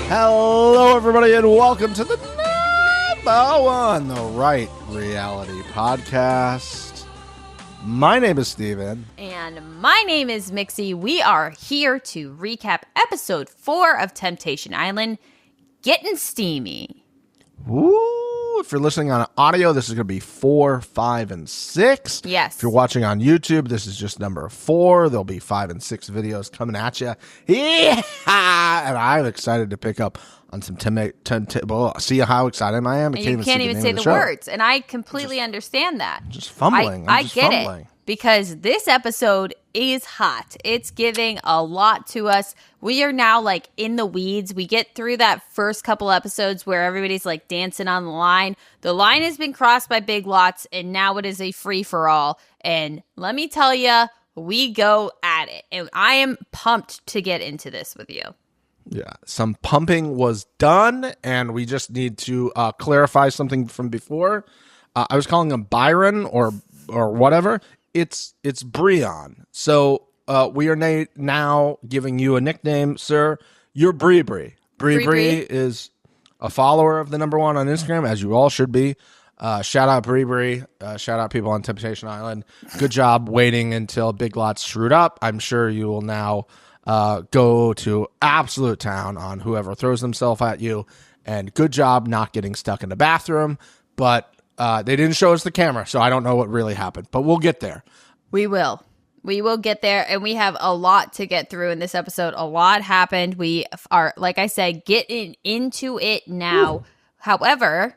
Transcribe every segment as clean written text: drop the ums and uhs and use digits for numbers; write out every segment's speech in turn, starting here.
Hello, everybody, and welcome to the number one, the Right Reality Podcast. My name is Stephen. And my name is Mixie. We are here to recap episode 4 of Temptation Island, Getting Steamy. Woo! If you're listening on audio, this is going to be 4, 5, and 6. Yes. If you're watching on YouTube, this is just number 4. There'll be 5 and 6 videos coming at you. Yeah! And I'm excited to pick up on some see how excited I am? You can't even say the words, and I completely understand that. Just fumbling. I get it, because this episode is hot. It's giving a lot to us. We are now like in the weeds. We get through that first couple episodes where everybody's like dancing on the line. The line has been crossed by Big Lots, and now it is a free-for-all. And let me tell you, we go at it. And I am pumped to get into this with you. Yeah, some pumping was done, and we just need to clarify something from before. I was calling him Byron or whatever. It's Breon. So we are now giving you a nickname, sir. You're Bree. Bree is a follower of the number one on Instagram, as you all should be. Shout out Bree. Shout out people on Temptation Island. Good job waiting until Big Lots screwed up. I'm sure you will now go to absolute town on whoever throws themselves at you. And good job not getting stuck in the bathroom. But they didn't show us the camera, so I don't know what really happened. But we'll get there. We will get there, and we have a lot to get through in this episode. A lot happened. We are, like I said, getting into it now. Ooh. However,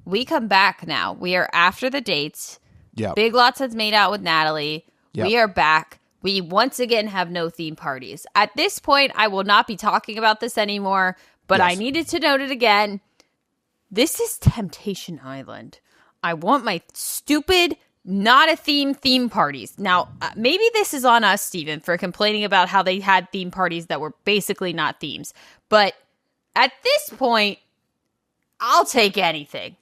we come back now. We are after the dates. Yep. Big Lots has made out with Natalie. Yep. We are back. We once again have no theme parties. At this point, I will not be talking about this anymore, but yes. I needed to note it again. This is Temptation Island. I want my stupid, not a theme parties. Now, maybe this is on us, Stephen, for complaining about how they had theme parties that were basically not themes. But at this point, I'll take anything.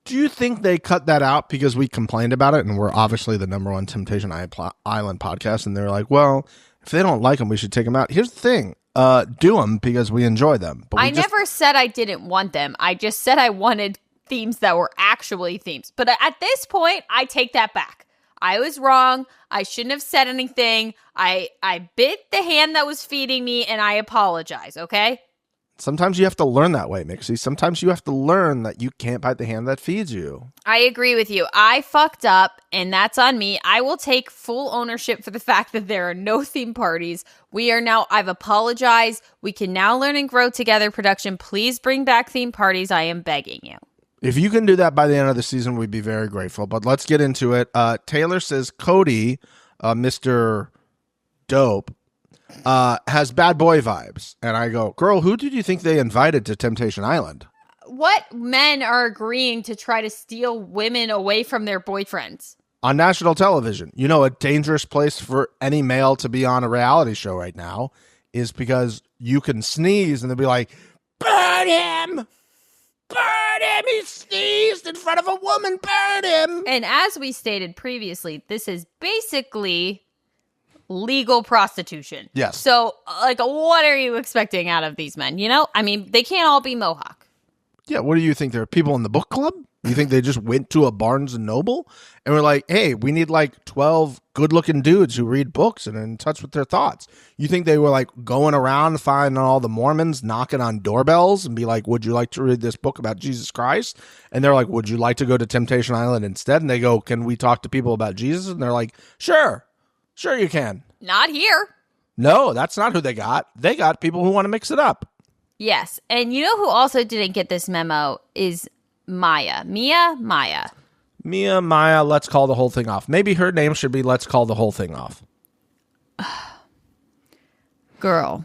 Do you think they cut that out because we complained about it, and we're obviously the number one Temptation Island podcast, and they're like, well, if they don't like them, we should take them out. Here's the thing. Do them because we enjoy them. But never said I didn't want them. I just said I wanted themes that were actually themes. But at this point, I take that back. I was wrong. I shouldn't have said anything. I bit the hand that was feeding me, and I apologize, okay? Sometimes you have to learn that way, Mixie. Sometimes you have to learn that you can't bite the hand that feeds you. I agree with you. I fucked up, and that's on me. I will take full ownership for the fact that there are no theme parties. I've apologized. We can now learn and grow together. Production, please bring back theme parties. I am begging you. If you can do that by the end of the season, we'd be very grateful. But let's get into it. Taylor says Cody, Mr. Dope, has bad boy vibes. And I go, girl, who did you think they invited to Temptation Island? What men are agreeing to try to steal women away from their boyfriends? On national television. You know, a dangerous place for any male to be on a reality show right now is because you can sneeze and they'll be like, burn him! Burn him! He sneezed in front of a woman! Burn him! And as we stated previously, this is basically legal prostitution. Yes. So, what are you expecting out of these men? You know? I mean, they can't all be Mohawk. Yeah, what do you think? There are people in the book club? You think they just went to a Barnes & Noble and were like, hey, we need 12 good-looking dudes who read books and are in touch with their thoughts. You think they were going around finding all the Mormons, knocking on doorbells and be like, would you like to read this book about Jesus Christ? And they're like, would you like to go to Temptation Island instead? And they go, can we talk to people about Jesus? And they're like, sure you can. Not here. No, that's not who they got. They got people who want to mix it up. Yes. And you know who also didn't get this memo is Maya. Mia, let's call the whole thing off. Maybe her name should be Let's Call the Whole Thing Off. Girl.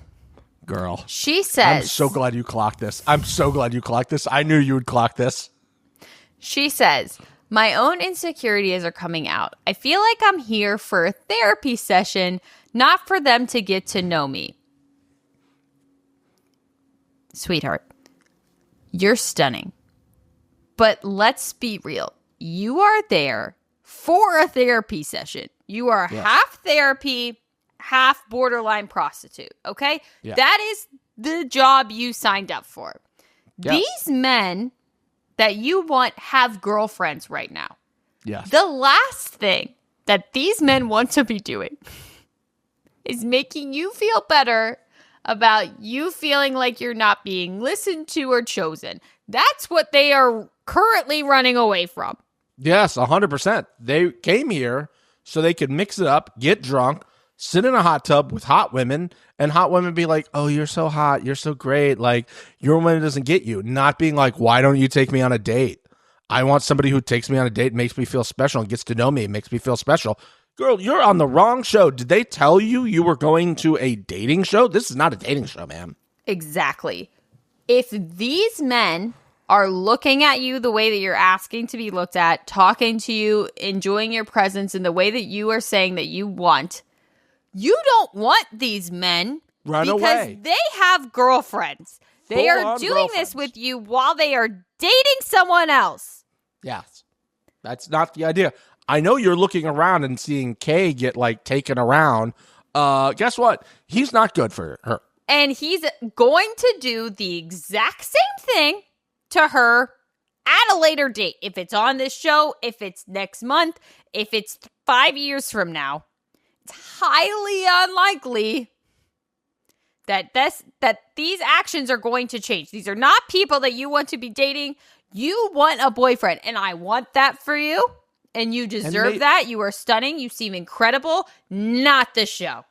She says... I'm so glad you clocked this. I knew you would clock this. She says, my own insecurities are coming out. I feel like I'm here for a therapy session, not for them to get to know me. Sweetheart, you're stunning. But let's be real. You are there for a therapy session. You are half therapy, half borderline prostitute, okay? Yeah. That is the job you signed up for. Yes. These men that you want have girlfriends right now. Yes. The last thing that these men want to be doing is making you feel better about you feeling like you're not being listened to or chosen. That's what they are currently running away from. Yes, 100%. They came here so they could mix it up, get drunk, sit in a hot tub with hot women, and hot women be like, oh, you're so hot, you're so great, like, your woman doesn't get you. Not being like, why don't you take me on a date? I want somebody who takes me on a date, makes me feel special, and gets to know me, makes me feel special. Girl, you're on the wrong show. Did they tell you were going to a dating show? This is not a dating show, man. Exactly. If these men are looking at you the way that you're asking to be looked at, talking to you, enjoying your presence in the way that you are saying that you want, you don't want these men Run because away. they have girlfriends. They are Full-on doing girlfriends. this with you while they are dating someone else. Yes. That's not the idea. I know you're looking around and seeing Kay get, like, taken around. Guess what? He's not good for her. And he's going to do the exact same thing to her at a later date. If it's on this show, if it's next month, if it's 5 years from now, it's highly unlikely that these actions are going to change. These are not people that you want to be dating. You want a boyfriend, and I want that for you, and you deserve that. You are stunning. You seem incredible. Not the show.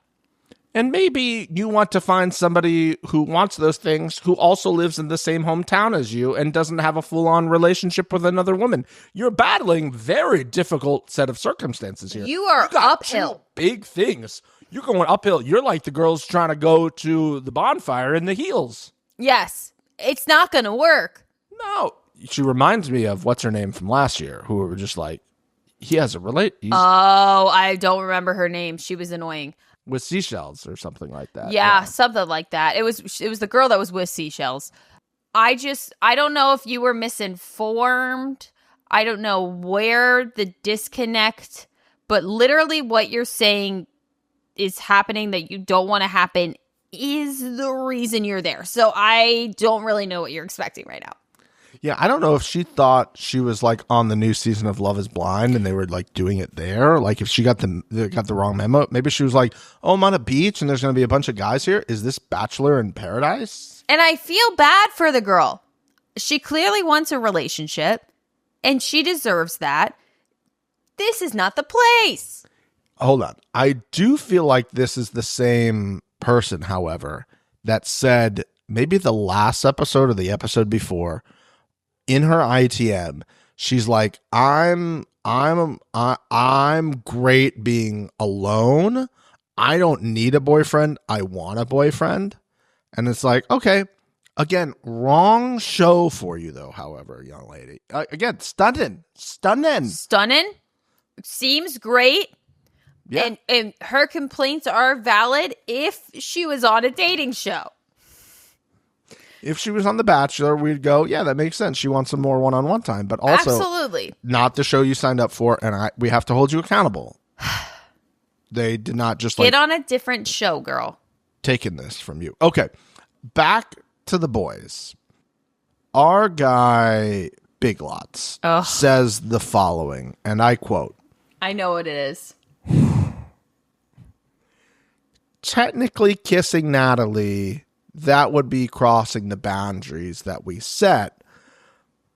And maybe you want to find somebody who wants those things, who also lives in the same hometown as you and doesn't have a full-on relationship with another woman. You're battling very difficult set of circumstances here. You are got uphill. two big things. You're going uphill. You're like the girls trying to go to the bonfire in the heels. Yes. It's not going to work. No. She reminds me of what's her name from last year, who were just like, he has a Oh, I don't remember her name. She was annoying. with seashells or something like that. Yeah, something like that. It was the girl that was with seashells. I don't know if you were misinformed. I don't know where the disconnect, but literally what you're saying is happening that you don't want to happen is the reason you're there. So I don't really know what you're expecting right now. Yeah, I don't know if she thought she was like on the new season of Love is Blind and they were like doing it there. Like if she got the wrong memo, maybe she was like, oh, I'm on a beach and there's going to be a bunch of guys here. Is this Bachelor in Paradise? And I feel bad for the girl. She clearly wants a relationship and she deserves that. This is not the place. Hold on. I do feel like this is the same person, however, that said maybe the last episode or the episode before, in her ITM, she's like, I'm great being alone. I don't need a boyfriend. I want a boyfriend. And it's like, okay, again, wrong show for you though, however, young lady. Again, stunning. Seems great. Yeah. And her complaints are valid if she was on a dating show. If she was on The Bachelor, we'd go, yeah, that makes sense. She wants some more one-on-one time, but also Absolutely. Not the show you signed up for, and we have to hold you accountable. They did not just Get on a different show, girl. taken this from you. Okay, back to the boys. Our guy, Big Lots, says the following, and I quote, I know what it is. technically kissing Natalie, that would be crossing the boundaries that we set.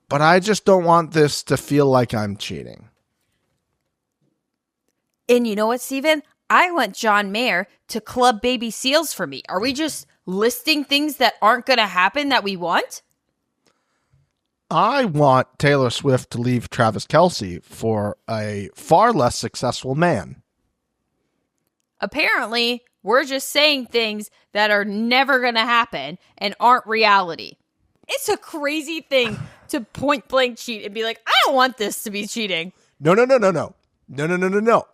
But I just don't want this to feel like I'm cheating. And you know what, Steven? I want John Mayer to club baby seals for me. Are we just listing things that aren't going to happen that we want? I want Taylor Swift to leave Travis Kelce for a far less successful man. Apparently, we're just saying things that are never going to happen and aren't reality. It's a crazy thing to point blank cheat and be like, I don't want this to be cheating. No.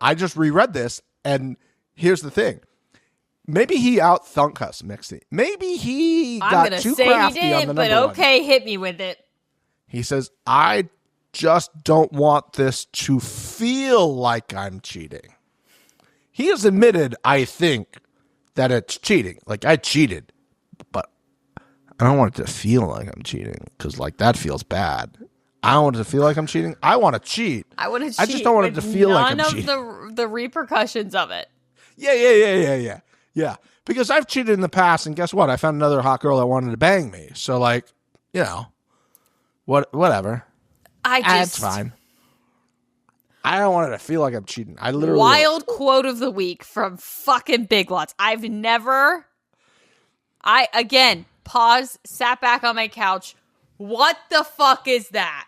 I just reread this, and here's the thing. Maybe he out-thunk us, Mixie. Maybe he got too crafty on the number one. Okay, hit me with it. He says, I just don't want this to feel like I'm cheating. he has admitted, I think, that it's cheating. Like, I cheated, but I don't want it to feel like I'm cheating because, like, that feels bad. I don't want it to feel like I'm cheating. I want to cheat. I want to cheat. I just don't want it to feel like I'm cheating. None of the repercussions of it. Yeah. Because I've cheated in the past, and guess what? I found another hot girl that wanted to bang me. So, like, you know, whatever. It's fine. I don't want it to feel like I'm cheating. I literally wild quote of the week from fucking Big Lots. Again, pause, sat back on my couch. What the fuck is that?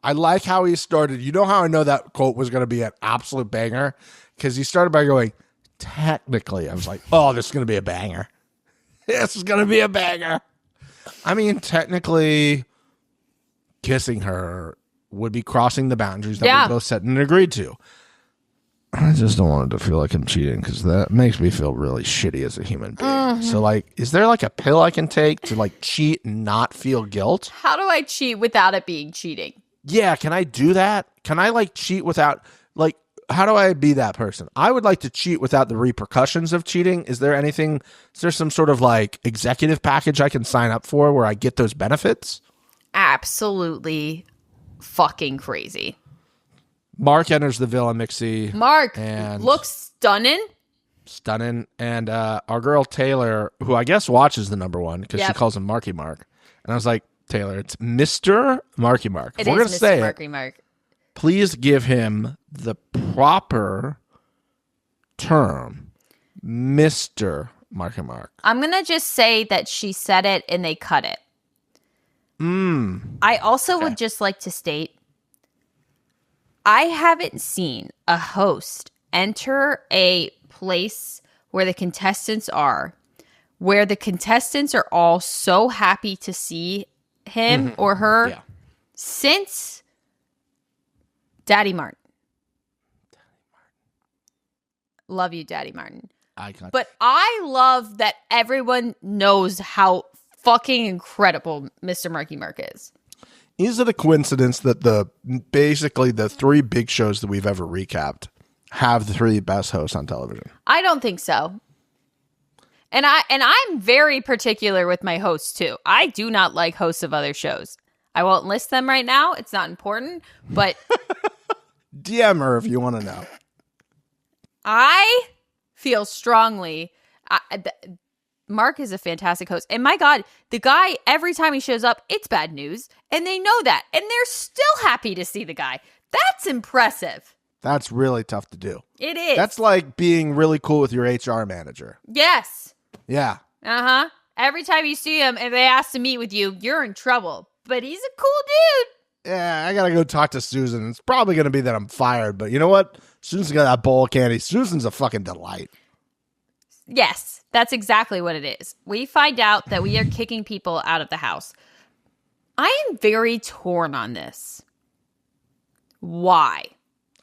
I like how he started. You know how I know that quote was going to be an absolute banger? Because he started by going, technically. I was like, oh, this is going to be a banger. This is going to be a banger. I mean, technically, kissing her would be crossing the boundaries that we both set and agreed to. I just don't want it to feel like I'm cheating because that makes me feel really shitty as a human being. Mm-hmm. So, like, is there like a pill I can take to like cheat and not feel guilt? How do I cheat without it being cheating? Yeah, can I do that? Can I like cheat without like? How do I be that person? I would like to cheat without the repercussions of cheating. Is there some sort of like executive package I can sign up for where I get those benefits? Absolutely fucking crazy. Mark enters the villa, Mixie. Mark looks stunning. And our girl Taylor, who I guess watches the number one because she calls him Marky Mark. And I was like, Taylor, it's Mr. Marky Mark. If we're going to say Marky Mark. Please give him the proper term, Mr. Marky Mark. I'm going to just say that she said it and they cut it. I also would just like to state, I haven't seen a host enter a place where the contestants are, where the contestants are all so happy to see him or her since Daddy Martin. Love you, Daddy Martin. But I love that everyone knows how fucking incredible Mr. Marky Mark is. Is it a coincidence that basically the three big shows that we've ever recapped have the three best hosts on television? I don't think so. And I'm very particular with my hosts too. I do not like hosts of other shows. I won't list them right now. It's not important, but DM her if you want to know. I feel strongly. Mark is a fantastic host. And my God, the guy, every time he shows up, it's bad news. And they know that. And they're still happy to see the guy. That's impressive. That's really tough to do. It is. That's like being really cool with your HR manager. Yes. Yeah. Uh-huh. Every time you see him and they ask to meet with you, you're in trouble. But he's a cool dude. Yeah, I got to go talk to Susan. It's probably going to be that I'm fired. But you know what? Susan's got that bowl of candy. Susan's a fucking delight. Yes. That's exactly what it is. We find out that we are kicking people out of the house. I am very torn on this. Why?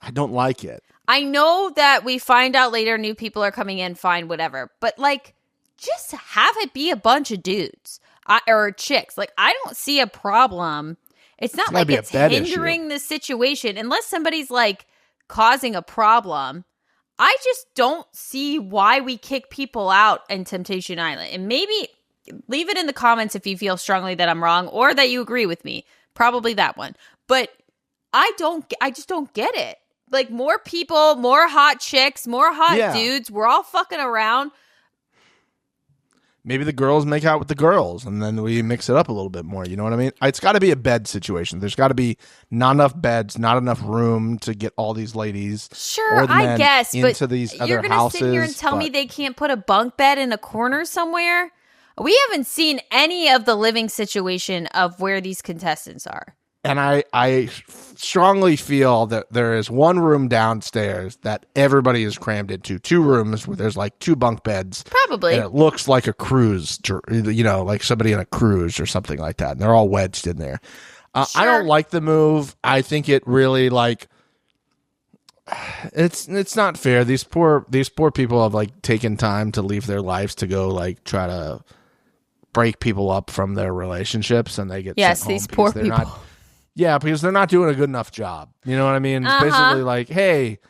I don't like it. I know that we find out later new people are coming in, fine, whatever. But, like, just have it be a bunch of dudes or chicks. Like, I don't see a problem. It's not like it's hindering the situation. Unless somebody's, like, causing a problem. I just don't see why we kick people out in Temptation Island. And maybe leave it in the comments if you feel strongly that I'm wrong or that you agree with me. Probably that one. But I just don't get it. Like, more people, more hot chicks, more hot dudes. We're all fucking around. Maybe the girls make out with the girls and then we mix it up a little bit more. You know what I mean? It's got to be a bed situation. There's got to be not enough beds, not enough room to get all these ladies. Sure, I guess. Into but these other you're going to sit here and tell me they can't put a bunk bed in a corner somewhere? We haven't seen any of the living situation of where these contestants are. And I strongly feel that there is one room downstairs that everybody is crammed into. Two rooms where there's like two bunk beds. Probably. And it looks like a cruise, you know, like somebody in a cruise or something like that. And they're all wedged in there. Sure. I don't like the move. I think it really like it's not fair. These poor people have like taken time to leave their lives to go like try to break people up from their relationships, and they get sent home these poor people. Yeah, because they're not doing a good enough job. You know what I mean? It's basically like, hey,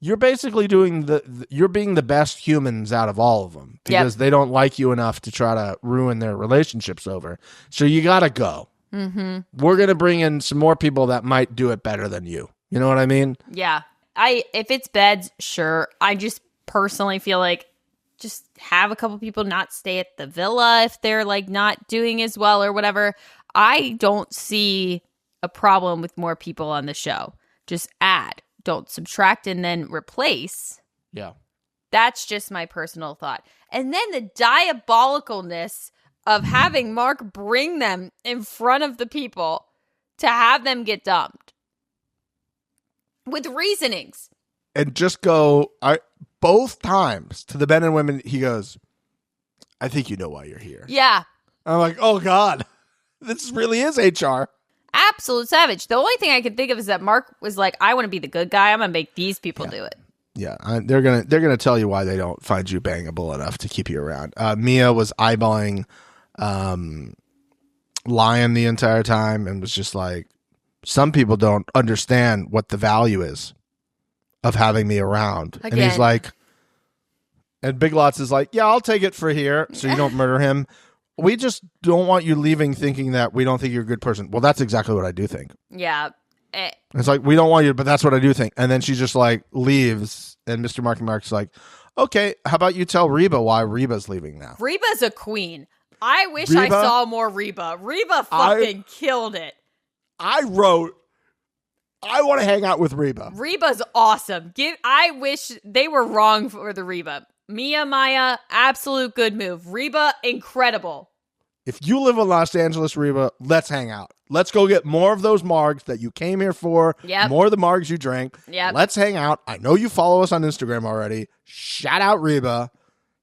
you're basically doing you're being the best humans out of all of them because they don't like you enough to try to ruin their relationships over. So you got to go. Mm-hmm. We're going to bring in some more people that might do it better than you. You know what I mean? Yeah. If it's beds, sure. I just personally feel like just have a couple people not stay at the villa if they're like not doing as well or whatever. I don't see a problem with more people on the show. Just add, don't subtract and then replace. Yeah. That's just my personal thought. And then the diabolicalness of having Mark bring them in front of the people to have them get dumped with reasonings. And just go, both times to the men and women, he goes, I think you know why you're here. Yeah. I'm like, oh God, this really is HR. Absolute savage. The only thing I can think of is that Mark was like, I want to be the good guy. I'm going to make these people do it. Yeah, they're gonna tell you why they don't find you bangable enough to keep you around. Mia was eyeballing Lion the entire time and was just like, some people don't understand what the value is of having me around. Again. And he's like, and Big Lots is like, yeah, I'll take it for here so you don't murder him. We just don't want you leaving thinking that we don't think you're a good person. Well, that's exactly what I do think. Yeah. It's like, we don't want you, but that's what I do think. And then she just like leaves, and Mr. Marky Mark's like, okay, how about you tell Reba why Reba's leaving now? Reba's a queen. I wish I saw more Reba. Reba fucking killed it. I wrote, I want to hang out with Reba. Reba's awesome. I wish they were wrong for the Reba. Maya, absolute good move. Reba, incredible. If you live in Los Angeles, Reba, let's hang out. Let's go get more of those margs that you came here for. Yep. More of the margs you drank. Yep. Let's hang out. I know you follow us on Instagram already. Shout out Reba.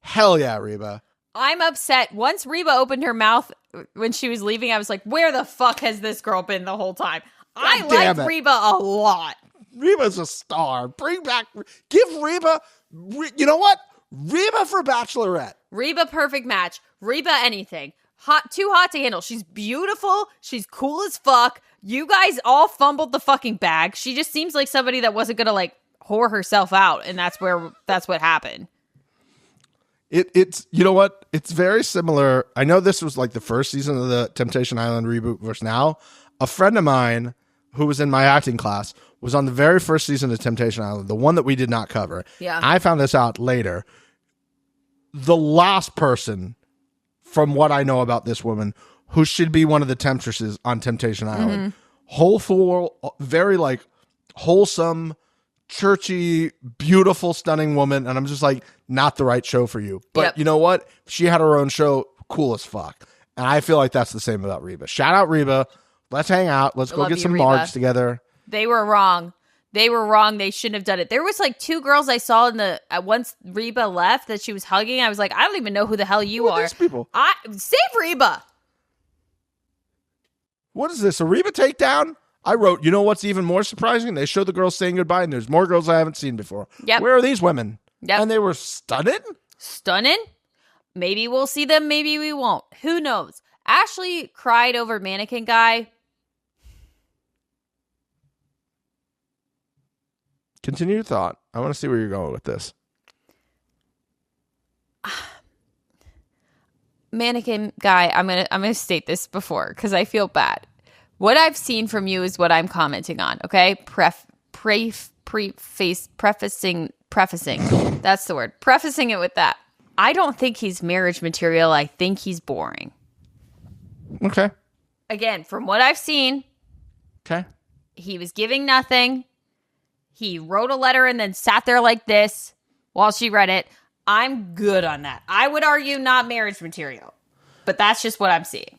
Hell yeah, Reba. I'm upset. Once Reba opened her mouth when she was leaving, I was like, where the fuck has this girl been the whole time? I like Reba a lot. Reba's a star. Give Reba, you know what? Reba for Bachelorette. Reba perfect match. Reba anything. Too hot to handle. She's beautiful. She's cool as fuck. You guys all fumbled the fucking bag. She just seems like somebody that wasn't gonna like whore herself out, and that's what happened. It's you know what? It's very similar. I know this was like the first season of the Temptation Island reboot versus now. A friend of mine who was in my acting class was on the very first season of Temptation Island, the one that we did not cover. Yeah. I found this out later. The last person, from what I know about this woman, who should be one of the temptresses on Temptation Island. Very like wholesome, churchy, beautiful, stunning woman. And I'm just like, not the right show for you. But you know what? She had her own show, cool as fuck. And I feel like that's the same about Reba. Shout out Reba. Let's hang out. Let's go get some margs together. They were wrong. They were wrong. They shouldn't have done it. There was like two girls I saw in the once Reba left that she was hugging. I was like, I don't even know who the hell you are. These people? Save Reba. What is this? A Reba takedown? I wrote, you know what's even more surprising? They show the girls saying goodbye, and there's more girls I haven't seen before. Yep. Where are these women? Yep. And they were stunning? Stunning? Maybe we'll see them. Maybe we won't. Who knows? Ashley cried over mannequin guy. Continue your thought. I want to see where you're going with this. Mannequin guy, I'm gonna state this before because I feel bad. What I've seen from you is what I'm commenting on. Okay, prefacing. That's the word. Prefacing it with that. I don't think he's marriage material. I think he's boring. Okay. Again, from what I've seen, okay, he was giving nothing. He wrote a letter and then sat there like this while she read it. I'm good on that. I would argue not marriage material, but that's just what I'm seeing.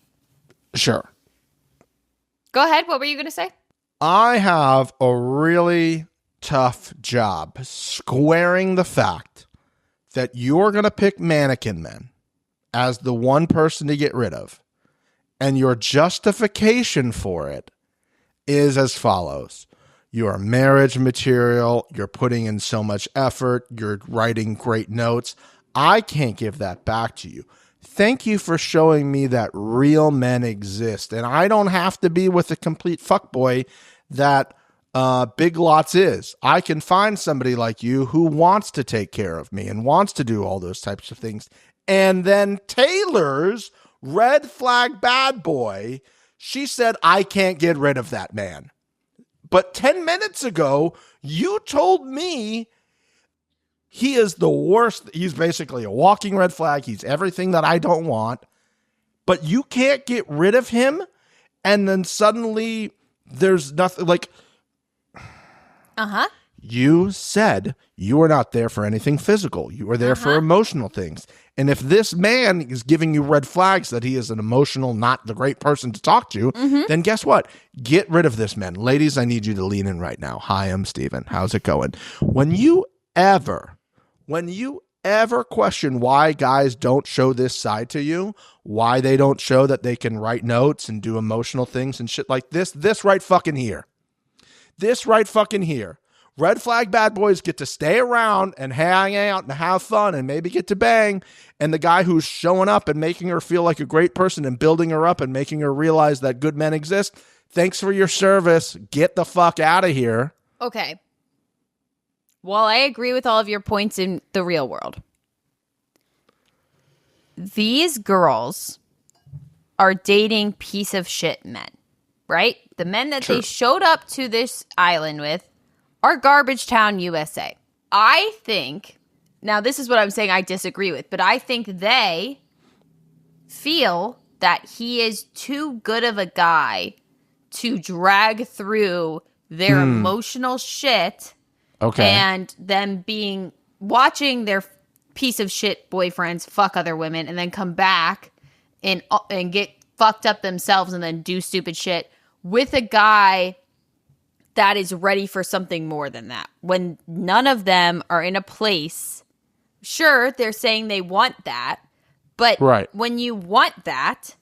Sure. Go ahead. What were you going to say? I have a really tough job squaring the fact that you're going to pick mannequin men as the one person to get rid of, and your justification for it is as follows. You're marriage material. You're putting in so much effort. You're writing great notes. I can't give that back to you. Thank you for showing me that real men exist. And I don't have to be with a complete fuckboy that Big Lots is, I can find somebody like you who wants to take care of me and wants to do all those types of things. And then Taylor's red flag bad boy, she said, I can't get rid of that man. But 10 minutes ago, you told me he is the worst. He's basically a walking red flag. He's everything that I don't want. But you can't get rid of him. And then suddenly there's nothing like... You said you were not there for anything physical. You were there for emotional things. And if this man is giving you red flags that he is an emotional, not the great person to talk to, then guess what? Get rid of this man. Ladies, I need you to lean in right now. Hi, I'm Stephen. How's it going? When you ever question why guys don't show this side to you, why they don't show that they can write notes and do emotional things and shit like this right fucking here. This right fucking here. Red flag bad boys get to stay around and hang out and have fun and maybe get to bang. And the guy who's showing up and making her feel like a great person and building her up and making her realize that good men exist, thanks for your service. Get the fuck out of here. Okay. While I agree with all of your points in the real world, these girls are dating piece of shit men, right? The men that they showed up to this island with are Garbage Town, USA. I think, now this is what I'm saying I disagree with, but I think they feel that he is too good of a guy to drag through their emotional shit. Okay. And them watching their piece of shit boyfriends fuck other women and then come back and get fucked up themselves and then do stupid shit with a guy that is ready for something more than that. When none of them are in a place, sure, they're saying they want that, but when you want that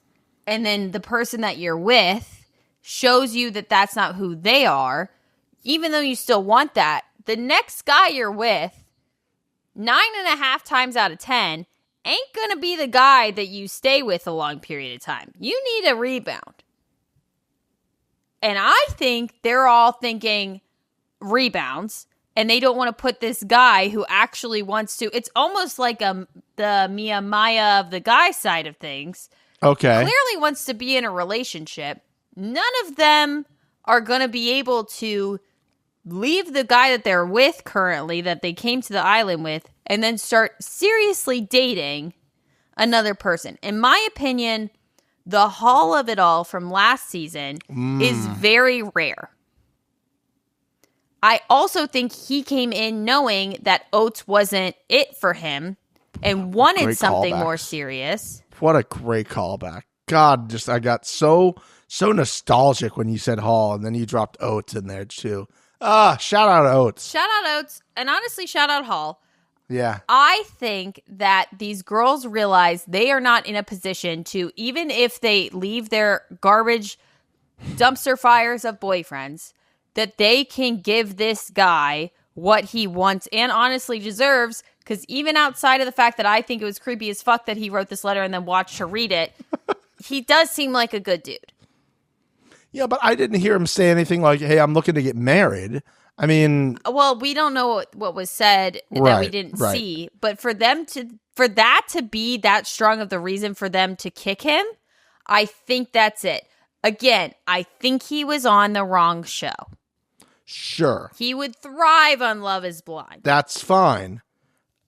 and then the person that you're with shows you that that's not who they are, even though you still want that, the next guy you're with, 9.5 times out of 10, ain't going to be the guy that you stay with a long period of time. You need a rebound. And I think they're all thinking rebounds, and they don't want to put this guy who actually wants to. It's almost like the Mia Maya of the guy side of things. Okay. Clearly wants to be in a relationship. None of them are going to be able to leave the guy that they're with currently, that they came to the island with, and then start seriously dating another person. In my opinion, the haul of it all from last season is very rare. I also think he came in knowing that Oates wasn't it for him and wanted Great something callbacks. more serious. What a great callback. God, I got so nostalgic when you said Hall, and then you dropped Oates in there too. Shout out Oates. Shout out Oates, and honestly, shout out Hall. Yeah. I think that these girls realize they are not in a position to, even if they leave their garbage dumpster fires of boyfriends, that they can give this guy what he wants and honestly deserves. Because even outside of the fact that I think it was creepy as fuck that he wrote this letter and then watched her read it, he does seem like a good dude. Yeah, but I didn't hear him say anything like, hey, I'm looking to get married. I mean... Well, we don't know what was said that we didn't see. But for that to be that strong of the reason for them to kick him, I think that's it. Again, I think he was on the wrong show. Sure. He would thrive on Love is Blind. That's fine.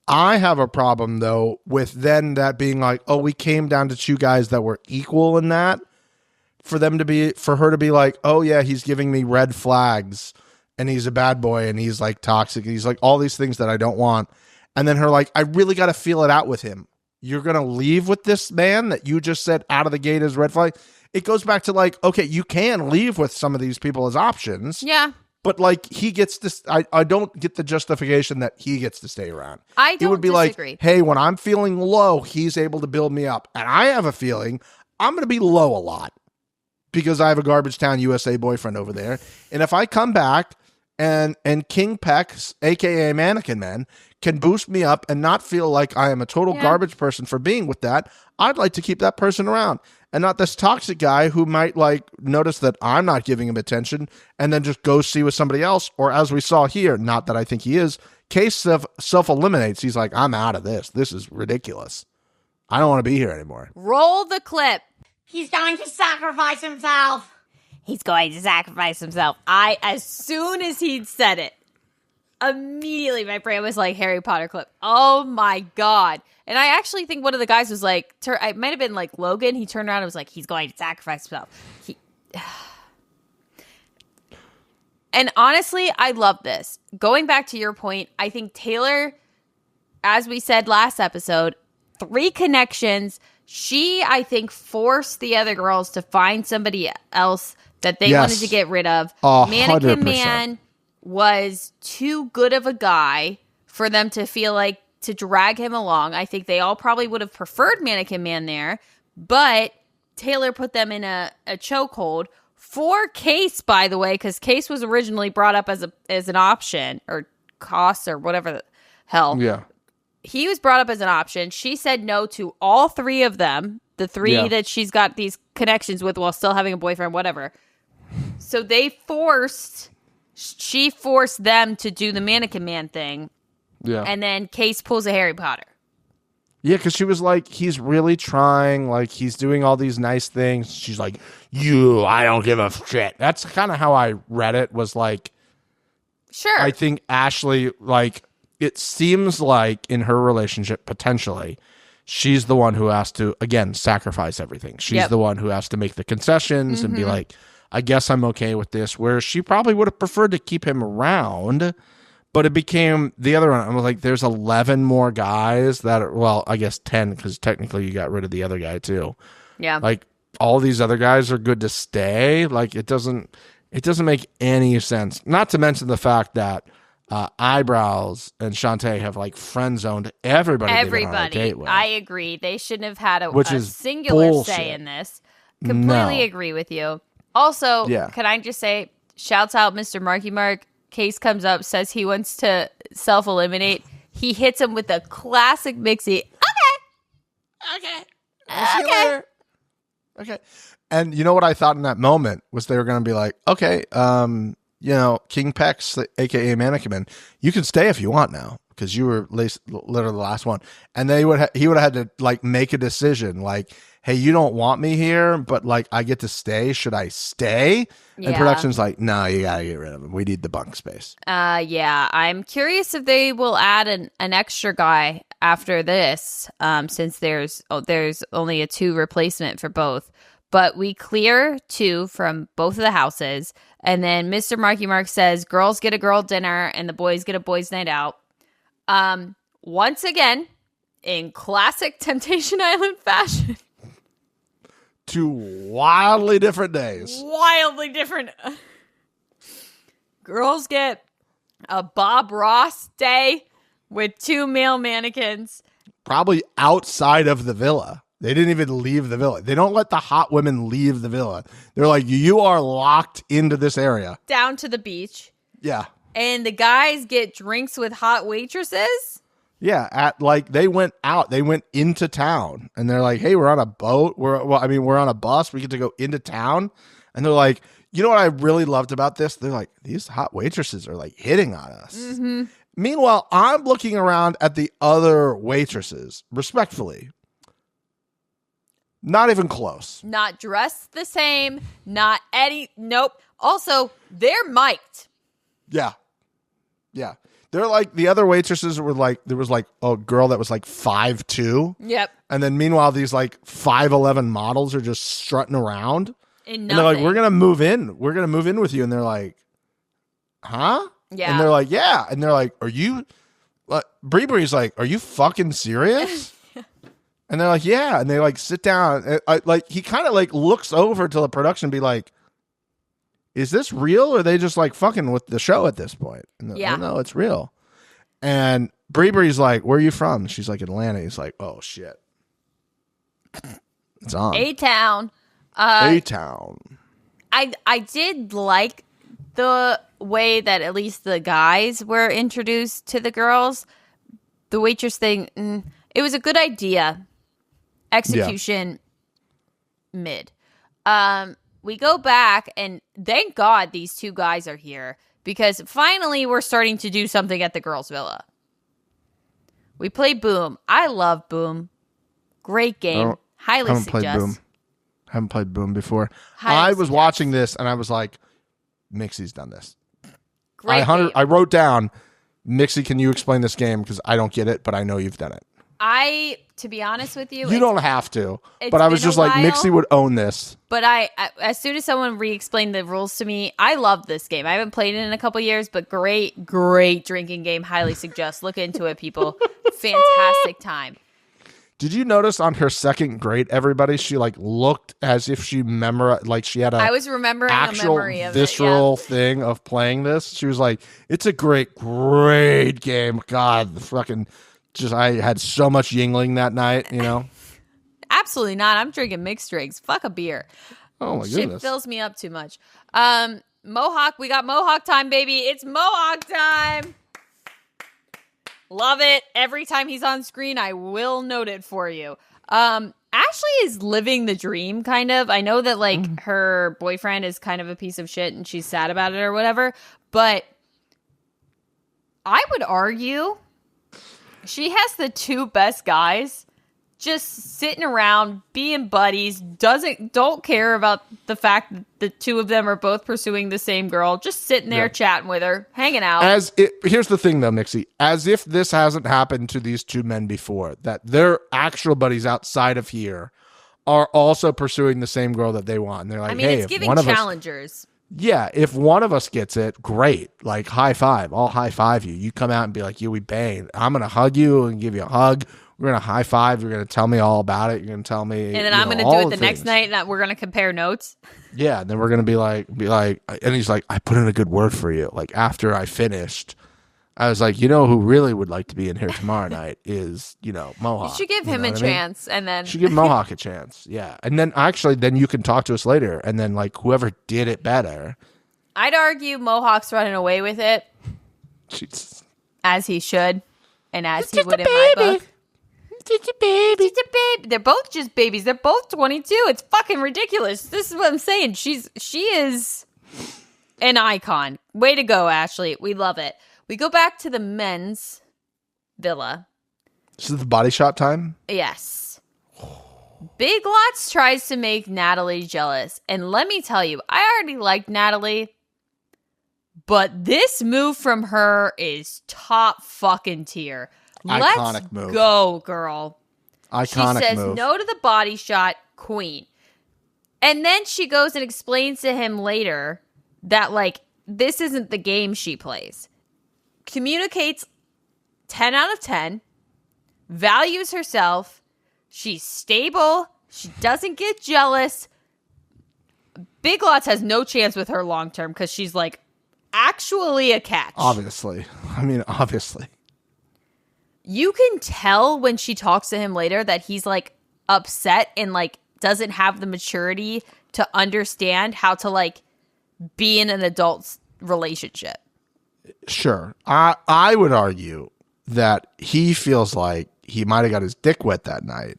I have a problem, though, with then that being like, oh, we came down to two guys that were equal in that. For her to be like, oh yeah, he's giving me red flags and he's a bad boy and he's like toxic. He's like all these things that I don't want. And then her like, I really got to feel it out with him. You're going to leave with this man that you just said out of the gate is red flag. It goes back to like, okay, you can leave with some of these people as options. Yeah. But like he gets this, I don't get the justification that he gets to stay around. I don't It would be disagree. like, hey, when I'm feeling low, he's able to build me up. And I have a feeling I'm going to be low a lot because I have a Garbage Town USA boyfriend over there. And if I come back and King Pex, aka Mannequin Man, can boost me up and not feel like I am a total garbage person for being with that, I'd like to keep that person around. And not this toxic guy who might like notice that I'm not giving him attention and then just go see with somebody else. Or as we saw here, not that I think he is, Case self-eliminates. He's like, I'm out of this. This is ridiculous. I don't want to be here anymore. Roll the clip. He's going to sacrifice himself. He's going to sacrifice himself. As soon as he'd said it, immediately my brain was like Harry Potter clip. Oh my God. And I actually think one of the guys was like, it might have been like Logan. He turned around and was like, he's going to sacrifice himself. And honestly, I love this. Going back to your point, I think Taylor, as we said last episode, 3 connections. She, I think, forced the other girls to find somebody else that they wanted to get rid of. 100%. Mannequin Man was too good of a guy for them to feel like to drag him along. I think they all probably would have preferred Mannequin Man there, but Taylor put them in a chokehold for Case, by the way, because Case was originally brought up as an option or cost or whatever the hell. Yeah. He was brought up as an option. She said no to all 3 of them, the 3 that she's got these connections with while still having a boyfriend, whatever. So she forced them to do the Mannequin Man thing. Yeah. And then Case pulls a Harry Potter. Yeah, because she was like, he's really trying, like, he's doing all these nice things. She's like, I don't give a shit. That's kind of how I read it, was like, sure. I think Ashley, like, it seems like in her relationship, potentially, she's the one who has to, again, sacrifice everything. She's the one who has to make the concessions and be like, I guess I'm okay with this. Where she probably would have preferred to keep him around, but it became the other one. I was like, there's 11 more guys that are, well, I guess 10, because technically you got rid of the other guy too. Yeah. Like, all these other guys are good to stay. Like, it doesn't make any sense. Not to mention the fact that Eyebrows and Shantae have like friend zoned everybody. I agree. They shouldn't have had a singular bullshit. say in this. Completely agree with you. Also, can I just say, shouts out Mr. Marky Mark. Case comes up, says he wants to self-eliminate. He hits him with a classic Mixie. Okay. And you know what I thought in that moment was they were going to be like, okay, King Pex, aka Mannequin Man, you can stay if you want now because you were literally the last one. And he would have had to like make a decision, like, hey, you don't want me here, but like I get to stay. Should I stay? Yeah. And production's like, no, you gotta get rid of him. We need the bunk space. Yeah. I'm curious if they will add an extra guy after this, since there's only a 2 replacement for both. But we clear 2 from both of the houses. And then Mr. Marky Mark says, girls get a girl dinner and the boys get a boys night out. Once again, in classic Temptation Island fashion. 2 wildly different days. Wildly different. Girls get a Bob Ross day with 2 male mannequins. Probably outside of the villa. They didn't even leave the villa. They don't let the hot women leave the villa. They're like, you are locked into this area. Down to the beach. Yeah. And the guys get drinks with hot waitresses. Yeah, they went out. They went into town, and they're like, "Hey, we're on a boat. We're on a bus. We get to go into town." And they're like, "You know what I really loved about this? They're like, these hot waitresses are like hitting on us." Mm-hmm. Meanwhile, I'm looking around at the other waitresses, respectfully, not even close. Not dressed the same. Not any. Nope. Also, they're mic'd. Yeah. They're like, the other waitresses were like, there was like a girl that was like 5'2". Yep. And then meanwhile, these like 5'11" models are just strutting around. And they're like, we're going to move in. We're going to move in with you. And they're like, huh? Yeah. And they're like, yeah. And they're like, are you, Bree's like, are you fucking serious? And they're like, yeah. And they like sit down. Like, he kind of like looks over to the production and be like, is this real? Or are they just like fucking with the show at this point? And yeah. Like, no, it's real. And Bree's like, where are you from? She's like, Atlanta. He's like, oh shit. It's on. A-Town. A-Town. I did like the way that at least the guys were introduced to the girls. The waitress thing, it was a good idea. Execution, mid. We go back, and thank God these two guys are here, because finally we're starting to do something at the girls' villa. We play Boom. I love Boom. Great game. Highly suggest. Haven't played Boom before. Highly I was watching this, and I was like, Mixie's done this. Great game. I wrote down, Mixie, can you explain this game? Because I don't get it, but I know you've done it. To be honest with you, you don't have to. But I was just like, Mixie would own this. But as soon as someone re-explained the rules to me, I love this game. I haven't played it in a couple years, but great drinking game. Highly suggest. Look into it, people. Fantastic time. Did you notice on her second grade, everybody, she like looked as if she memorized, like she had I was remembering actual a memory of visceral thing of playing this. She was like, it's a great game. God, the fucking I had so much Yingling that night, you know? Absolutely not. I'm drinking mixed drinks. Fuck a beer. Oh my goodness. Shit fills me up too much. Mohawk, we got Mohawk time, baby. It's Mohawk time. Love it. Every time he's on screen, I will note it for you. Ashley is living the dream, kind of. I know that, like, her boyfriend is kind of a piece of shit and she's sad about it or whatever, but I would argue she has the two best guys just sitting around, being buddies, don't care about the fact that the two of them are both pursuing the same girl, just sitting there chatting with her, hanging out. Here's the thing, though, Mixie. As if this hasn't happened to these two men before, that their actual buddies outside of here are also pursuing the same girl that they want. And they're like, hey, it's giving challengers. If one of us gets it, great. Like, high five. I'll high five you. You come out and be like, we bang. I'm going to hug you and give you a hug. We're going to high five. You're going to tell me all about it. You're going to tell me. And then I'm going to do it the next night and we're going to compare notes. Yeah. And then we're going to be like, and he's like, I put in a good word for you. Like, after I finished, I was like, who really would like to be in here tomorrow night is, Mohawk. You should give him a chance. And then. You should give Mohawk a chance. Yeah. And then then you can talk to us later. And then, like, whoever did it better. I'd argue Mohawk's running away with it. Jesus. As he should. And as he would in my book. It's a baby. They're both just babies. They're both 22. It's fucking ridiculous. This is what I'm saying. She is an icon. Way to go, Ashley. We love it. We go back to the men's villa. This is the body shot time? Yes. Big Lots tries to make Natalie jealous. And let me tell you, I already liked Natalie. But this move from her is top fucking tier. Iconic move. Let's go, girl. Iconic She says move. no to the body shot, queen. And then she goes and explains to him later that, like, this isn't the game she plays. Communicates 10 out of 10. Values herself. She's stable. She doesn't get jealous. Big Lots has no chance with her long term because she's, like, actually a catch. Obviously. Obviously. You can tell when she talks to him later that he's, like, upset and, like, doesn't have the maturity to understand how to, like, be in an adult relationship. Sure. I would argue that he feels like he might have got his dick wet that night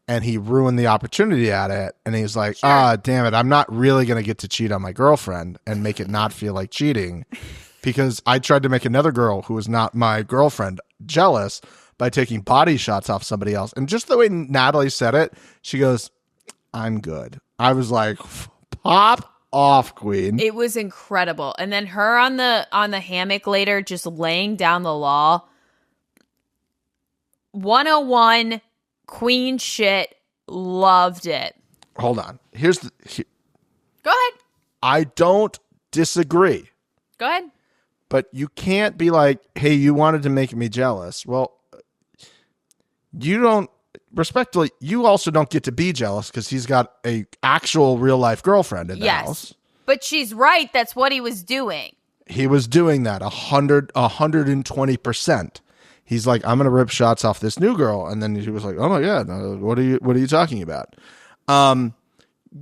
and he ruined the opportunity at it. And he's like, damn it, I'm not really going to get to cheat on my girlfriend and make it not feel like cheating because I tried to make another girl who was not my girlfriend jealous by taking body shots off somebody else. And just the way Natalie said it, she goes, I'm good. I was like, pop off, queen. It was incredible. And then her on the hammock later just laying down the law. 101 queen shit. Loved it. Hold on. Go ahead. I don't disagree. Go ahead. But you can't be like, hey, you wanted to make me jealous. Well, you don't, respectfully, you also don't get to be jealous because he's got a actual real life girlfriend in the house. But she's right. That's what he was doing. He was doing that 120%. He's like, I'm going to rip shots off this new girl. And then he was like, oh my God, what are you talking about?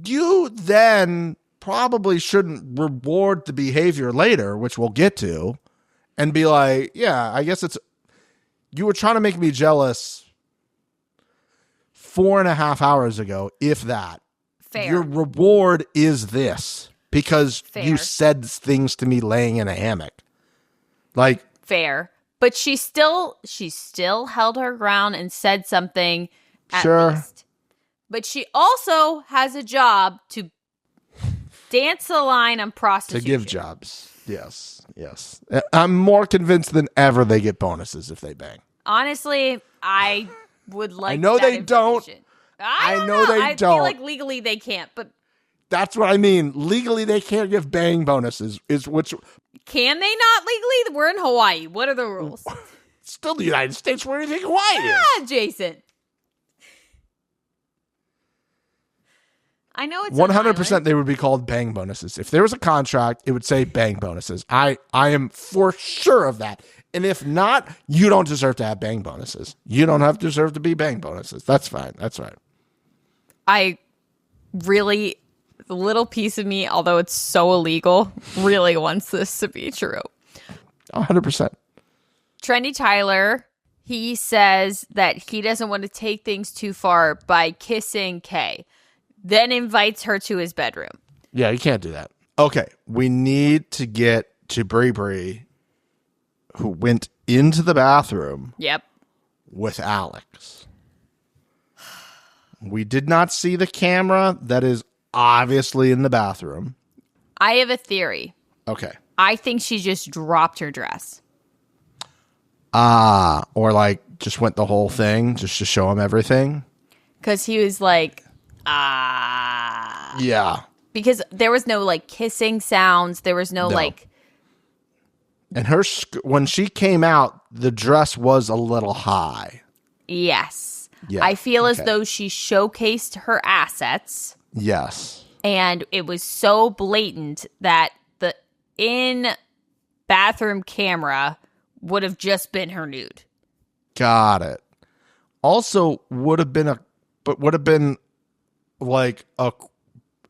You then probably shouldn't reward the behavior later, which we'll get to, and be like, yeah, I guess you were trying to make me jealous 4.5 hours ago, if that. Fair. Your reward is this because Fair. you said things to me laying in a hammock. Like, fair. But she still held her ground and said something at least. But she also has a job to dance the line on prostitution. To give jobs. Yes. I'm more convinced than ever they get bonuses if they bang. Honestly, I would like. I know they don't. I know they I don't. feel like legally they can't, but that's what I mean. Legally, they can't give bang bonuses. Can they not legally? We're in Hawaii. What are the rules? Still the United States. Where do you think Hawaii is? Yeah, Jason. I know it's 100%. They would be called bang bonuses. If there was a contract, it would say bang bonuses. I am for sure of that. And if not, you don't deserve to have bang bonuses. You don't have to deserve to be bang bonuses. That's fine. That's right. I really, the little piece of me, although it's so illegal, really wants this to be true. 100%. Trendy Tyler, he says that he doesn't want to take things too far by kissing Kay, then invites her to his bedroom. Yeah, you can't do that. Okay, we need to get to Bree, who went into the bathroom with Alex. We did not see the camera that is obviously in the bathroom. I have a theory. Okay. I think she just dropped her dress. Or like just went the whole thing just to show him everything. Because he was like, Yeah. Because there was no like kissing sounds. There was no. like. And when she came out, the dress was a little high. Yes. Yeah. I feel as though she showcased her assets. Yes. And it was so blatant that the in-bathroom camera would have just been her nude. Got it. Also, would have been like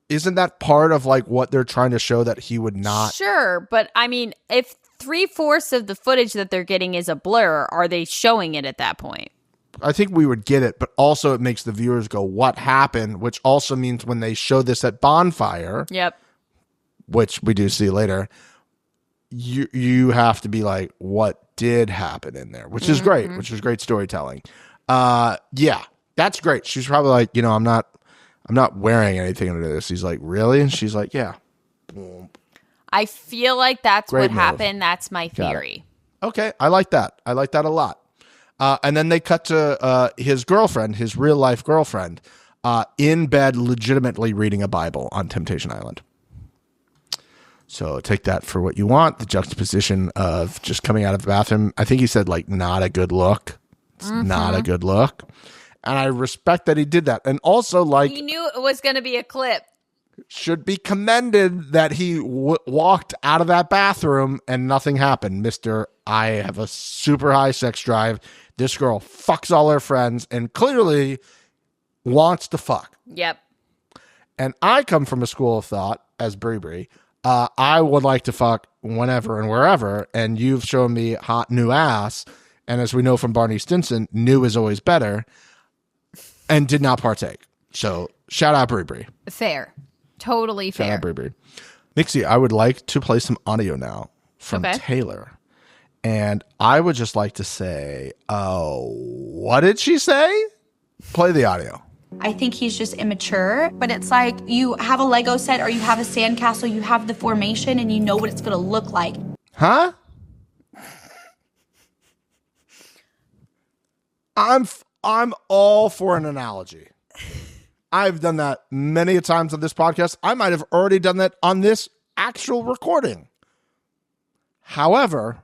isn't that part of like what they're trying to show that he would not? Sure, but I mean, if 3/4 of the footage that they're getting is a blur, are they showing it at that point? I think we would get it, but also it makes the viewers go, what happened? Which also means when they show this at Bonfire, which we do see later, you have to be like, what did happen in there? Which is great, which is great storytelling. Yeah, that's great. She's probably like, I'm not wearing anything under this. He's like, really? And she's like, yeah. Boom. I feel like that's Great what move. happened. That's my theory. Okay, I like that. I like that a lot. And then they cut to his girlfriend, his real life girlfriend, in bed, legitimately reading a Bible on Temptation Island. So take that for what you want. The juxtaposition of just coming out of the bathroom. I think he said like, not a good look. It's not a good look. And I respect that he did that. And also like, he knew it was going to be a clip. Should be commended that he walked out of that bathroom and nothing happened. Mr. I have a super high sex drive. This girl fucks all her friends and clearly wants to fuck. Yep. And I come from a school of thought as Bree. I would like to fuck whenever and wherever. And you've shown me hot new ass. And as we know from Barney Stinson, new is always better. And did not partake. So shout out Bree. Fair. Totally fair. Shout out Bree. Mixie, I would like to play some audio now from Taylor. And I would just like to say, what did she say? Play the audio. I think he's just immature, but it's like you have a Lego set or you have a sandcastle, you have the formation and you know what it's going to look like. Huh? I'm all for an analogy. I've done that many a times on this podcast. I might have already done that on this actual recording. However,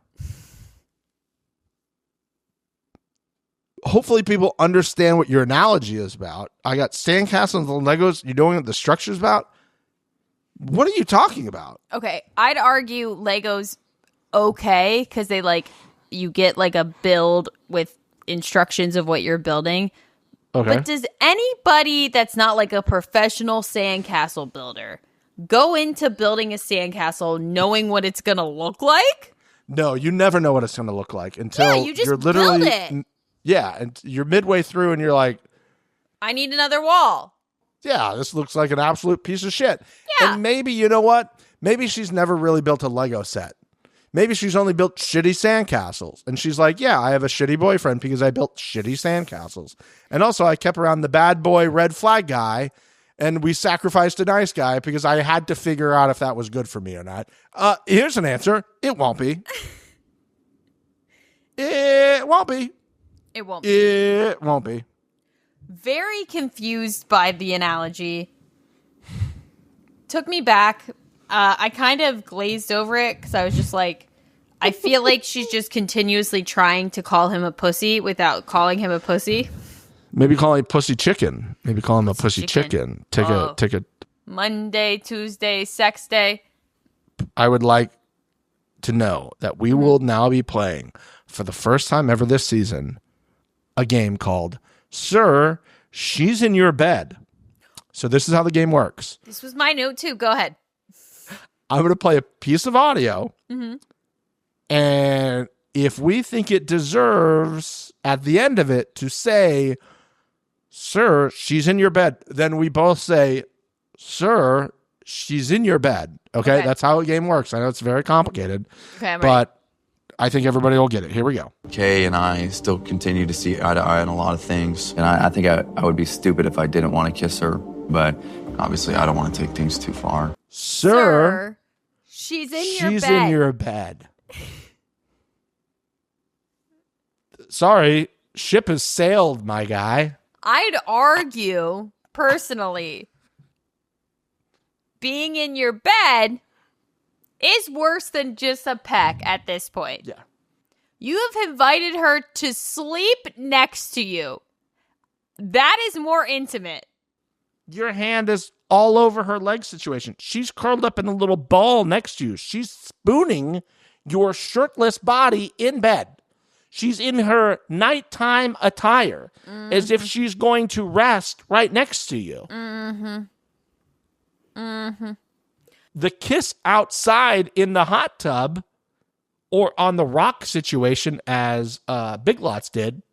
hopefully people understand what your analogy is about. I got sandcastles and Legos. You know what the structure's about? What are you talking about? Okay, I'd argue Legos okay because they you get like a build with instructions of what you're building. Okay. But does anybody that's not like a professional sandcastle builder go into building a sandcastle knowing what it's going to look like? No, you never know what it's going to look like until you just you're literally build it. Yeah, and you're midway through and you're like, I need another wall. yeah, this looks like an absolute piece of shit. Yeah. And maybe, you know what? Maybe she's never really built a Lego set. Maybe she's only built shitty sandcastles. And she's like, yeah, I have a shitty boyfriend because I built shitty sandcastles. And also I kept around the bad boy red flag guy, and we sacrificed a nice guy because I had to figure out if that was good for me or not. Here's an answer. It won't be. It won't be. It won't. It won't be. Very confused by the analogy. Took me back. I kind of glazed over it because I was just like, I feel like she's just continuously trying to call him a pussy without calling him a pussy. Maybe call him pussy chicken. Maybe call him a pussy chicken. Take a Monday, Tuesday, sex day. I would like to know that we will now be playing for the first time ever this season a game called Sir, She's in Your Bed. So this is how the game works. This was my note too. Go ahead. I'm going to play a piece of audio. And if we think it deserves at the end of it to say, Sir, she's in your bed, then we both say, Sir, she's in your bed. Okay? That's how the game works. I know it's very complicated. Okay, I'm but ready. I think everybody will get it. Here we go. Kay and I still continue to see eye to eye on a lot of things. And I think I would be stupid if I didn't want to kiss her. But obviously, I don't want to take things too far. Sir, she's in your bed. Sorry, ship has sailed, my guy. I'd argue, personally, being in your bed is worse than just a peck at this point. Yeah. You have invited her to sleep next to you. That is more intimate. Your hand is all over her leg situation. She's curled up in a little ball next to you. She's spooning your shirtless body in bed. She's in her nighttime attire as if she's going to rest right next to you. The kiss outside in the hot tub or on the rock situation, as Big Lots did,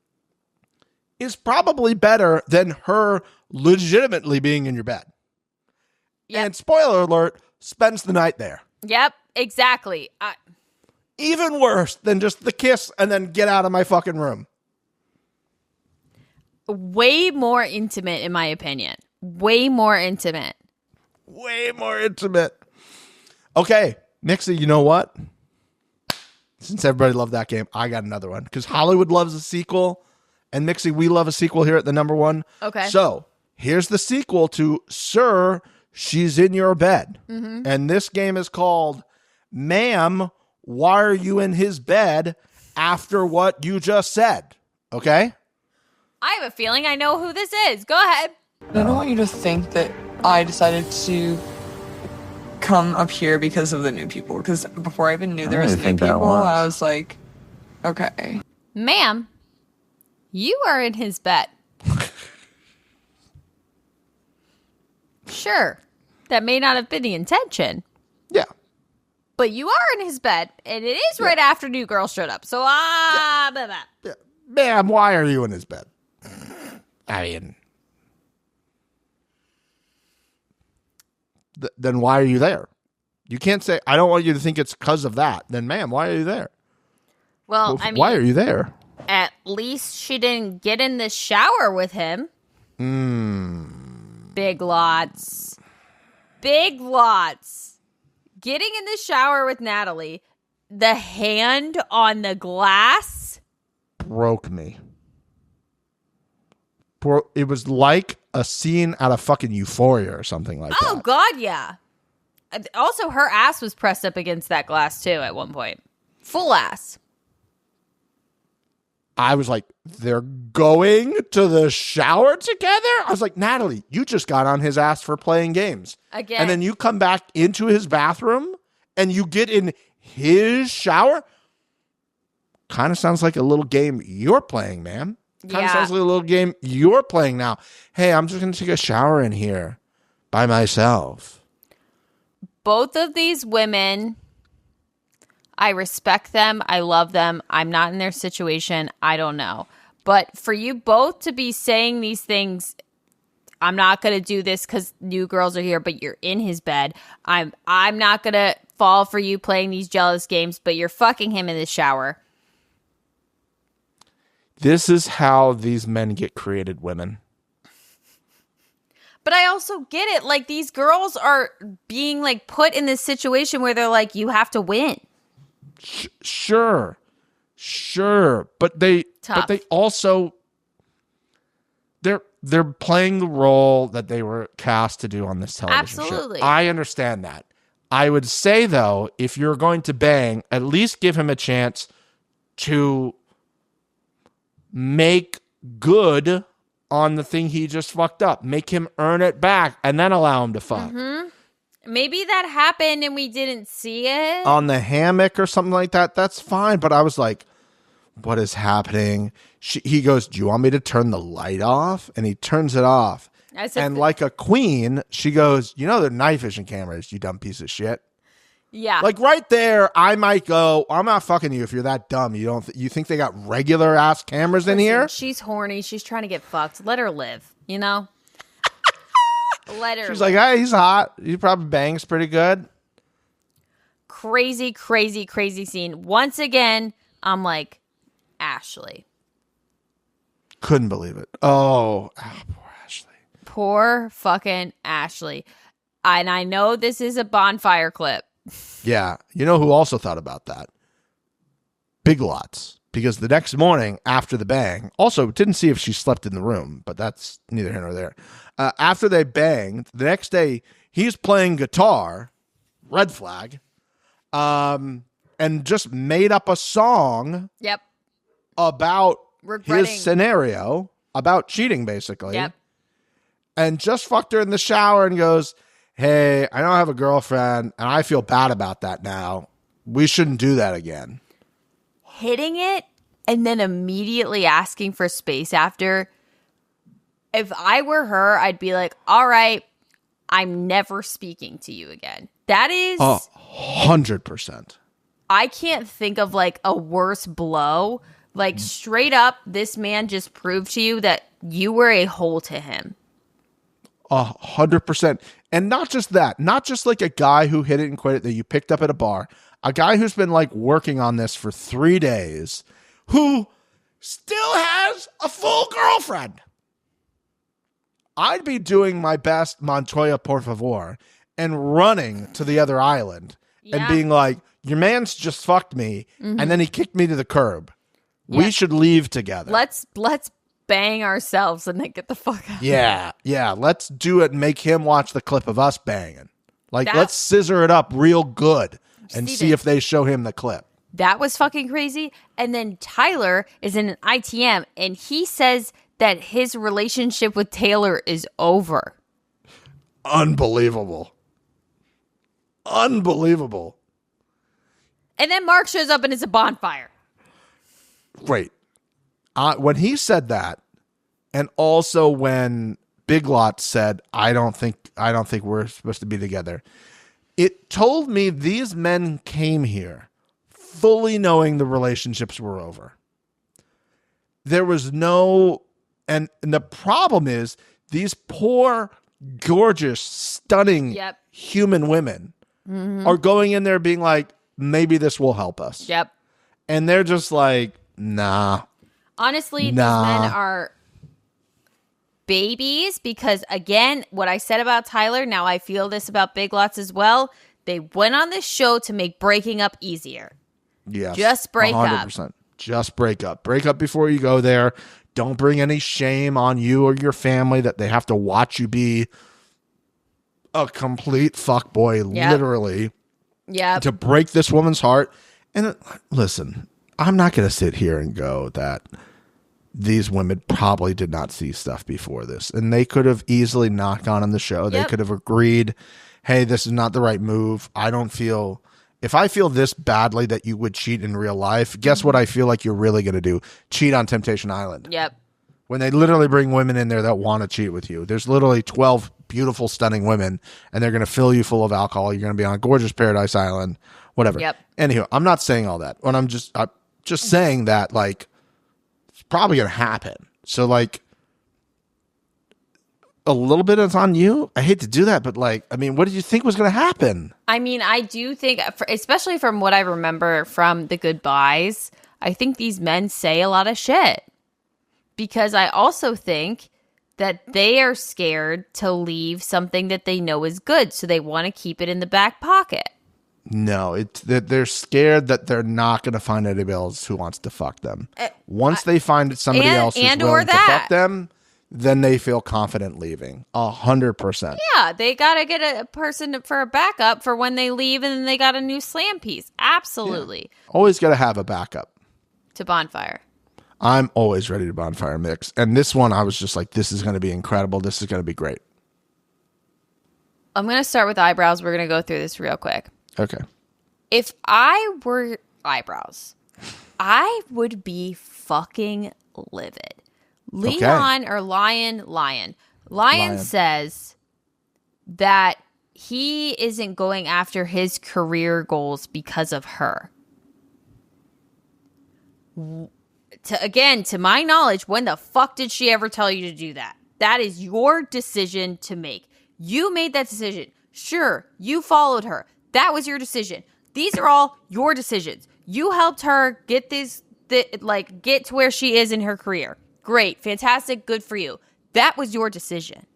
is probably better than her legitimately being in your bed. Yep. And spoiler alert, spends the night there. Yep, exactly. Even worse than just the kiss and then get out of my fucking room. Way more intimate, in my opinion. Way more intimate. Way more intimate. Okay, Mixie, you know what? Since everybody loved that game, I got another one. Because Hollywood loves a sequel. And Mixie, we love a sequel here at the number one. Okay. So, here's the sequel to Sir, She's in Your Bed. And this game is called Ma'am, Why Are You in His Bed After What You Just Said? Okay? I have a feeling I know who this is. Go ahead. I don't want you to think that I decided to come up here because of the new people. Because before I even knew there was new people, I was like, okay. Ma'am, you are in his bed. Sure, that may not have been the intention. Yeah. But you are in his bed, and it is right after New Girl showed up. So, blah, blah. Yeah. Ma'am, why are you in his bed? I mean, then why are you there? You can't say, I don't want you to think it's because of that. Then, ma'am, why are you there? Well, I mean, why are you there? At least she didn't get in the shower with him. Big Lots. Big Lots. Getting in the shower with Natalie, the hand on the glass broke me. It was like a scene out of fucking Euphoria or something like that. Oh, God, yeah. Also, her ass was pressed up against that glass, too, at one point. Full ass. I was like, they're going to the shower together? I was like, Natalie, you just got on his ass for playing games. Again. And then you come back into his bathroom and you get in his shower? Kind of sounds like a little game you're playing, ma'am. Kind of sounds like a little game you're playing now. Hey, I'm just going to take a shower in here by myself. both of these women, I respect them. I love them. I'm not in their situation. I don't know. But for you both to be saying these things, I'm not going to do this because new girls are here, but you're in his bed. I'm not going to fall for you playing these jealous games, but you're fucking him in the shower. This is how these men get created, women. But I also get it. Like, these girls are being, like, put in this situation where they're like, you have to win. Sure. But they also, they're playing the role that they were cast to do on this television Absolutely. show. I understand that. I would say, though, if you're going to bang, at least give him a chance to make good on the thing he just fucked up. Make him earn it back and then allow him to fuck. Mm-hmm. Maybe that happened and we didn't see it. On the hammock or something like that, that's fine. But I was like, what is happening? He goes, do you want me to turn the light off? And he turns it off. And like a queen, she goes, you know, they're night vision cameras, you dumb piece of shit. Yeah. Like right there, I might go, I'm not fucking you if you're that dumb. You think they got regular ass cameras in here? She's horny. She's trying to get fucked. Let her live, you know? Let her She's live. like, hey, he's hot. He probably bangs pretty good. Crazy, crazy, crazy scene. Once again, I'm like, Ashley. Couldn't believe it. Oh, poor Ashley. Poor fucking Ashley. And I know this is a bonfire clip. Yeah. You know who also thought about that? Big Lots. Because the next morning after the bang, also didn't see if she slept in the room, but that's neither here nor there. After they banged, the next day he's playing guitar, red flag, and just made up a song Yep. about Regretting. his scenario, about cheating basically. Yep. And just fucked her in the shower and goes, hey, I know I have a girlfriend and I feel bad about that now. We shouldn't do that again. Hitting it and then immediately asking for space after. If I were her, I'd be like, all right, I'm never speaking to you again. That is 100%. I can't think of like a worse blow. Like straight up, this man just proved to you that you were a hole to him. 100%. And not just that, not just like a guy who hit it and quit it that you picked up at a bar, a guy who's been like working on this for 3 days, who still has a full girlfriend. I'd be doing my best Montoya por favor and running to the other island and being like, your man's just fucked me. Mm-hmm. And then he kicked me to the curb. Yeah. We should leave together. Let's bang ourselves and then get the fuck out. Yeah. Let's do it and make him watch the clip of us banging. Like, let's scissor it up real good and see if they show him the clip. That was fucking crazy. And then Tyler is in an ITM and he says that his relationship with Taylor is over. Unbelievable. And then Mark shows up and it's a bonfire. Great. When he said that, and also when Big Lot said, I don't think we're supposed to be together, it told me these men came here fully knowing the relationships were over. There was no, and the problem is these poor, gorgeous, stunning human women are going in there being like, maybe this will help us. Yep. And they're just like, nah. Honestly, these men are babies because, again, what I said about Tyler, now I feel this about Big Lots as well. They went on this show to make breaking up easier. Yes. Just break 100%. up. Just break up. Break up before you go there. Don't bring any shame on you or your family that they have to watch you be a complete fuckboy, literally. Yeah. To break this woman's heart. And listen, I'm not going to sit here and go that these women probably did not see stuff before this. And they could have easily not gone on the show. They could have agreed, hey, this is not the right move. If I feel this badly that you would cheat in real life, guess what I feel like you're really going to do? Cheat on Temptation Island. Yep. When they literally bring women in there that want to cheat with you. There's literally 12 beautiful, stunning women, and they're going to fill you full of alcohol. You're going to be on a gorgeous paradise island, whatever. Yep. Anywho, I'm not saying all that. When I'm just saying that, like, it's probably going to happen. So, like, a little bit is on you. I hate to do that, but, like, I mean, what did you think was going to happen? I mean, I do think, especially from what I remember from the goodbyes, I think these men say a lot of shit. Because I also think that they are scared to leave something that they know is good, so they want to keep it in the back pocket. No, it's that they're scared that they're not going to find anybody else who wants to fuck them. Once they find somebody else who's willing to fuck them, then they feel confident leaving. 100%. Yeah, they got to get a person for a backup for when they leave, and then they got a new slam piece. Absolutely. Yeah. Always got to have a backup. To Bonfire. I'm always ready to Bonfire Mix. And this one, I was just like, this is going to be incredible. This is going to be great. I'm going to start with eyebrows. We're going to go through this real quick. Okay. If I were eyebrows, I would be fucking livid. Leon or Lion says that he isn't going after his career goals because of her. To my knowledge, when the fuck did she ever tell you to do that? That is your decision to make. You made that decision. Sure, you followed her. That was your decision. These are all your decisions. You helped her get get to where she is in her career. Great, fantastic, good for you. That was your decision.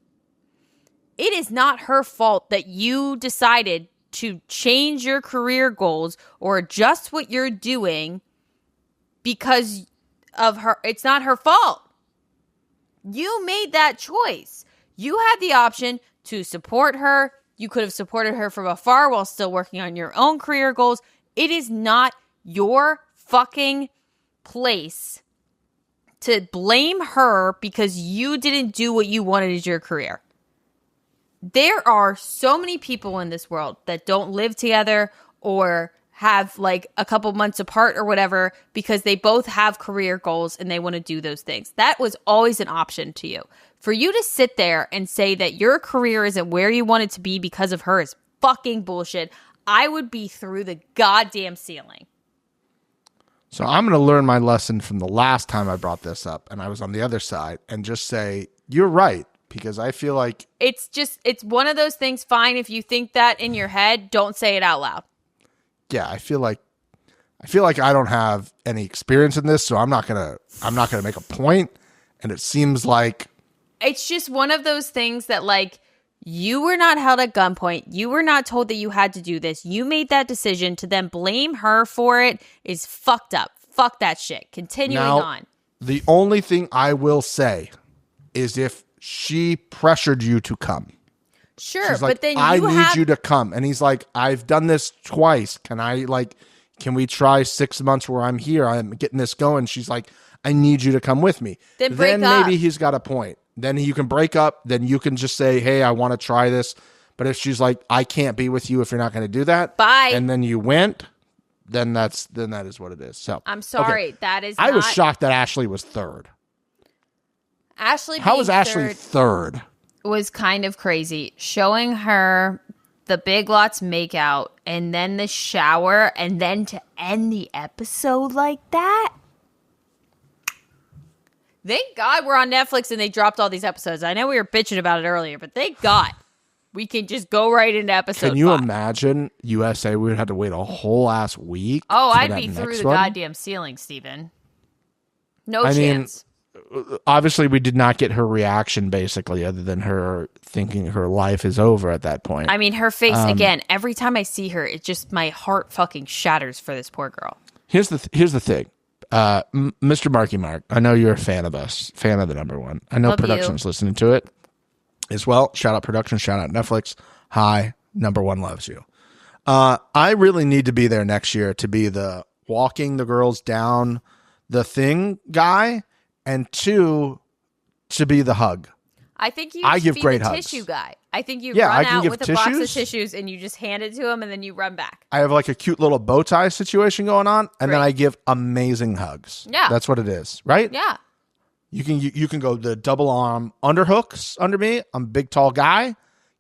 It is not her fault that you decided to change your career goals or adjust what you're doing because of her. It's not her fault. You made that choice. You had the option to support her. You could have supported her from afar while still working on your own career goals. It is not your fucking place to blame her because you didn't do what you wanted as your career. There are so many people in this world that don't live together or have like a couple months apart or whatever because they both have career goals and they want to do those things. That was always an option to you. For you to sit there and say that your career isn't where you want it to be because of her is fucking bullshit. I would be through the goddamn ceiling. So I'm going to learn my lesson from the last time I brought this up and I was on the other side and just say, you're right. Because I feel like it's one of those things. Fine. If you think that in your head, don't say it out loud. Yeah. I feel like I don't have any experience in this, so I'm not going to make a point. And it seems like it's just one of those things that like you were not held at gunpoint. You were not told that you had to do this. You made that decision. To then blame her for it is fucked up. Fuck that shit. Continuing on. The only thing I will say is if she pressured you to come. Sure, she's like, but then I need you to come. And he's like, I've done this twice. Can we try 6 months where I'm here? I'm getting this going. She's like, I need you to come with me. Then maybe he's got a point. Then you can break up. Then you can just say, hey, I want to try this. But if she's like, I can't be with you if you're not going to do that. Bye. And then you went, then that is what it is. So I'm sorry. Okay. That is I was shocked that Ashley was third. How was Ashley third? Was kind of crazy. Showing her the Big Lots makeout and then the shower and then to end the episode like that. Thank God we're on Netflix and they dropped all these episodes. I know we were bitching about it earlier, but thank God we can just go right into episode 5. Can you imagine USA? We would have to wait a whole ass week. Oh, I'd be through the goddamn ceiling, Stephen. No chance. Obviously, we did not get her reaction, basically, other than her thinking her life is over at that point. I mean, her face, again, every time I see her, it just, my heart fucking shatters for this poor girl. Here's the thing. Mr. Marky Mark, I know you're a fan of us, fan of the number one. I know production's listening to it as well. Shout out production, shout out Netflix. Hi, number one loves you. I really need to be there next year to be the walking the girls down the thing guy. And 2, to be the hug. I think I give great the hugs. tissue guy. I think you run out with a box of tissues. tissues and you just hand it to him and then you run back. I have like a cute little bow tie situation going on, and then I give amazing hugs. Yeah, that's what it is, right? Yeah. You can go the double arm underhooks under me. I'm a big tall guy.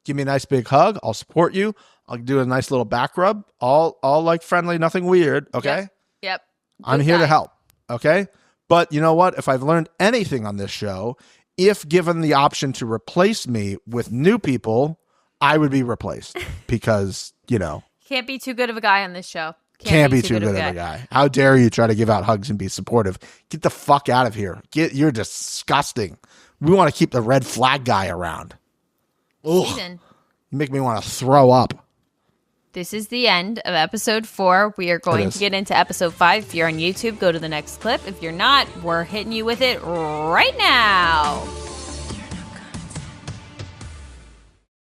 give me a nice big hug. I'll support you. I'll do a nice little back rub. All like friendly, nothing weird. Okay. Yep. I'm here to help. Okay. But you know what? If I've learned anything on this show, if given the option to replace me with new people, I would be replaced because, Can't be too good of a guy on this show. Can't be too good of a guy. How dare you try to give out hugs and be supportive? Get the fuck out of here. You're disgusting. We want to keep the red flag guy around. Ugh. You make me want to throw up. This is the end of episode 4. We are going to get into episode 5. If you're on YouTube, go to the next clip. If you're not, we're hitting you with it right now.